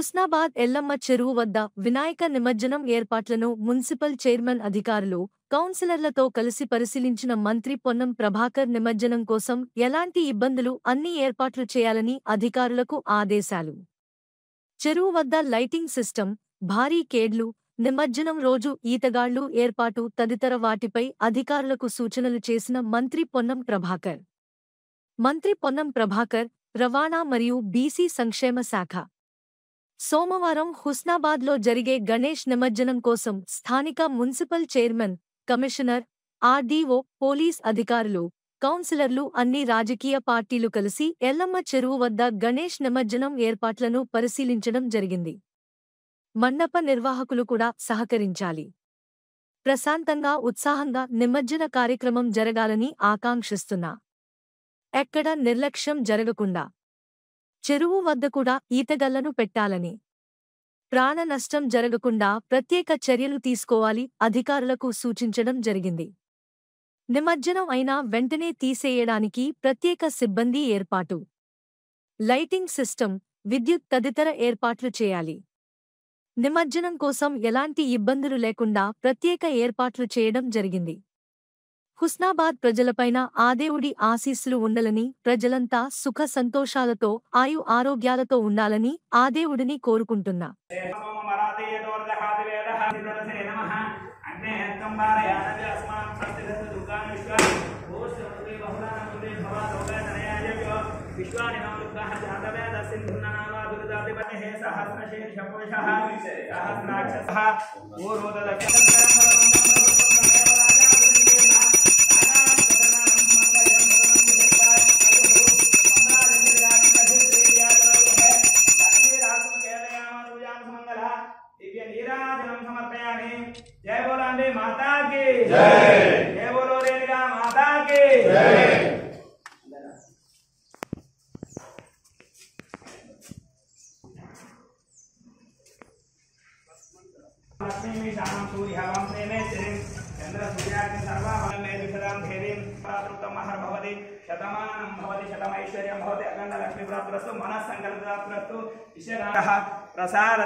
హుస్నాబాద్ ఎల్లమ్మ చెరువు వద్ద వినాయక నిమజ్జనం ఏర్పాట్లను మున్సిపల్ చైర్మన్ అధికారులు, కౌన్సిలర్లతో కలిసి పరిశీలించిన మంత్రి పొన్నం ప్రభాకర్ నిమజ్జనం కోసం ఎలాంటి ఇబ్బందులు అన్ని ఏర్పాట్లు చేయాలని అధికారులకు ఆదేశాలు. చెరువు వద్ద లైటింగ్ సిస్టమ్, భారీ కేడ్లు, నిమజ్జనం రోజు ఈతగాళ్లు ఏర్పాటు తదితర వాటిపై అధికారులకు సూచనలు చేసిన మంత్రి పొన్నం ప్రభాకర్. మంత్రి పొన్నం ప్రభాకర్, రవాణా మరియు బీసీ సంక్షేమ శాఖ సోమవారం హుస్నాబాద్లో జరిగే గణేష్ నిమజ్జనం కోసం స్థానిక municipal chairman, commissioner, RDO, police అధికారులు, కౌన్సిలర్లు అన్ని రాజకీయ పార్టీలు కలిసి ఎల్లమ్మ చెరువు వద్ద గణేష్ నిమజ్జనం ఏర్పాట్లను పరిశీలించడం జరిగింది. మండప నిర్వాహకులు కూడా సహకరించాలి. ప్రశాంతంగా, ఉత్సాహంగా నిమజ్జన కార్యక్రమం జరగాలని ఆకాంక్షిస్తున్నా. ఎక్కడ నిర్లక్ష్యం జరగకుండా చెరువు వద్ద కూడా ఈతగళ్లను పెట్టాలని, ప్రాణ నష్టం జరగకుండా ప్రత్యేక చర్యలు తీసుకోవాలి అధికారులకు సూచించడం జరిగింది. నిమజ్జనం అయినా వెంటనే తీసేయడానికి ప్రత్యేక సిబ్బంది ఏర్పాటు, లైటింగ్ సిస్టమ్, విద్యుత్ తదితర ఏర్పాట్లు చేయాలి. నిమజ్జనం కోసం ఎలాంటి ఇబ్బందులు లేకుండా ప్రత్యేక ఏర్పాట్లు చేయడం జరిగింది. హుస్నాబాద్ ప్రజలపైన ఆ దేవుడి ఆశీస్సులు ఉండాలని, ప్రజలంతా సుఖ సంతోషాలతో, ఆయు ఆరోగ్యాలతో ఉండాలని ఆ దేవుడిని కోరుకుంటున్నా. जय बोलो अंबे माता की जय, जय बोलो रेणुका माता की जय। लक्ष्मी शाम सूर्य हवं प्रेमे श्रीं चंद्र सूर्याग्नि सर्वाभं मे विषदां धेरीं प्रातृतमहर भवति शतमानं भवति शतमैश्वर्यं भवति अखंड लक्ष्मी प्राप्तिरस्तु मनः संकल्पप्राप्तिरस्तु ईश्वरः प्रसाद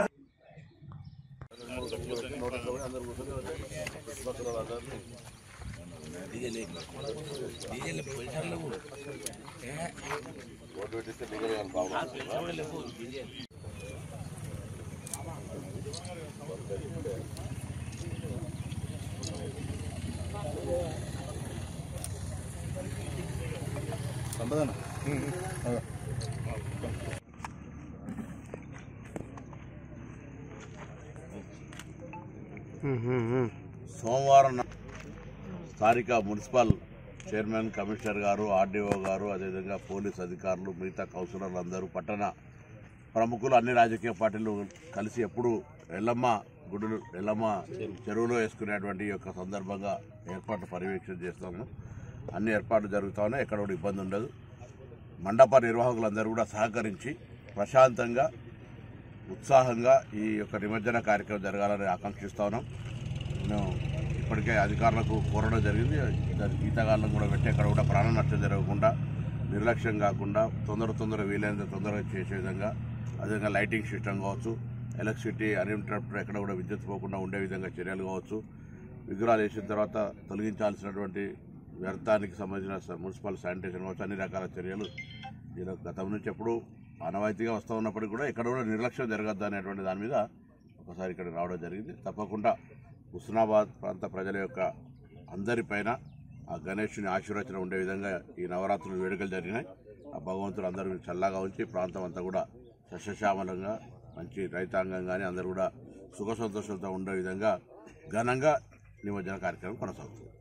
సోమవారం స్థానిక మున్సిపల్ చైర్మన్, కమిషనర్ గారు, ఆర్డీఓ గారు, అదేవిధంగా పోలీస్ అధికారులు, మిగతా కౌన్సిలర్లు అందరూ, పట్టణ ప్రముఖులు, అన్ని రాజకీయ పార్టీలు కలిసి ఎప్పుడు ఎల్లమ్మ చెరువులో వేసుకునేటువంటి యొక్క సందర్భంగా ఏర్పాట్లు పర్యవేక్షణ చేస్తాము. అన్ని ఏర్పాట్లు జరుగుతూ ఉన్నాయి. ఎక్కడ కూడా ఇబ్బంది ఉండదు. మండప నిర్వాహకులందరూ కూడా సహకరించి ప్రశాంతంగా, ఉత్సాహంగా ఈ యొక్క నిమజ్జన కార్యక్రమం జరగాలని ఆకాంక్షిస్తా ఉన్నాం. మేము ఇప్పటికే అధికారులకు కోరడం జరిగింది. ఈతగాళ్ళను కూడా పెట్టి అక్కడ కూడా ప్రాణ నష్టం జరగకుండా, నిర్లక్ష్యం కాకుండా, తొందర వీలైనంత తొందరగా చేసే విధంగా, అదేవిధంగా లైటింగ్ సిస్టమ్ కావచ్చు, ఎలక్ట్రిసిటీ అన్ఇంటరప్టెడ్ ఎక్కడ కూడా విద్యుత్ పోకుండా ఉండే విధంగా చర్యలు కావచ్చు, విగ్రహాలు వేసిన తర్వాత తొలగించాల్సినటువంటి వ్యర్థానికి సంబంధించిన మున్సిపల్ శానిటేషన్ కావచ్చు, అన్ని రకాల చర్యలు గతం నుంచి ఎప్పుడు ఆనవాయితీగా వస్తూ ఉన్నప్పటికీ కూడా ఎక్కడ కూడా నిర్లక్ష్యం జరగద్దు అనేటువంటి దాని మీద ఒకసారి ఇక్కడ రావడం జరిగింది. తప్పకుండా హుస్నాబాద్ ప్రాంత ప్రజల యొక్క అందరిపైన ఆ గణేషుని ఆశీర్వచనం ఉండే విధంగా ఈ నవరాత్రులు వేడుకలు జరిగినాయి. ఆ భగవంతుడు అందరూ చల్లగా ఉంచి ప్రాంతం అంతా కూడా సస్యశ్యామలంగా, మంచి రైతాంగం కానీ అందరూ కూడా సుఖ సంతోషంతో ఉండే విధంగా ఘనంగా నిమజ్జన కార్యక్రమం కొనసాగుతుంది.